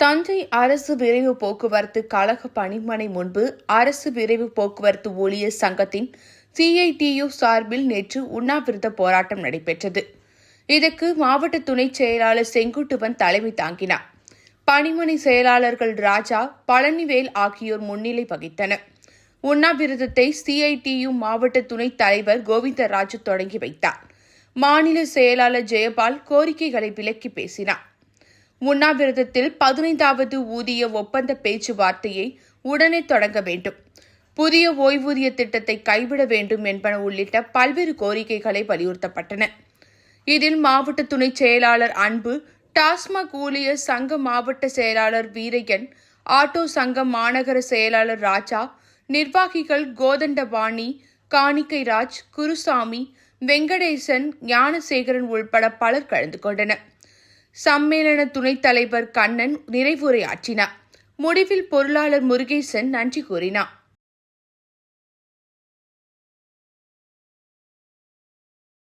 தஞ்சை அரசு விரைவு போக்குவரத்து கழக பணிமனை முன்பு அரசு விரைவு போக்குவரத்து ஊழியர் சங்கத்தின் CITU சார்பில் நேற்று உண்ணாவிரத போராட்டம் நடைபெற்றது. இதற்கு மாவட்ட துணை செயலாளர் செங்குட்டுவன் தலைமை தாங்கினார். பணிமனை செயலாளர்கள் ராஜா, பழனிவேல் ஆகியோர் முன்னிலை வகித்தனர். உண்ணாவிரதத்தை CITU மாவட்ட துணைத் தலைவர் கோவிந்தராஜு தொடங்கி வைத்தார். மாநில செயலாளர் ஜெயபால் கோரிக்கைகளை விளக்கி பேசினார். உண்ணாவிரதத்தில் 15வது ஊதிய ஒப்பந்த பேச்சுவார்த்தையை உடனே தொடங்க வேண்டும், புதிய ஓய்வூதிய திட்டத்தை கைவிட வேண்டும் என்பன உள்ளிட்ட பல்வேறு கோரிக்கைகளை வலியுறுத்தப்பட்டன. இதில் மாவட்ட துணை செயலாளர் அன்பு, டாஸ்மாக் ஊழியர் சங்க மாவட்ட செயலாளர் வீரையன், ஆட்டோ சங்க மாநகர செயலாளர் ராஜா, நிர்வாகிகள் கோதண்டபாணி, காணிக்கைராஜ், குருசாமி, வெங்கடேசன், ஞானசேகரன் உள்பட பலர் கலந்து கொண்டனர். சம்மேளன துணைத் தலைவர் கண்ணன் நிறைவுரையாற்றினார். முடிவில் பொருளாளர் முருகேசன் நன்றி கூறினார்.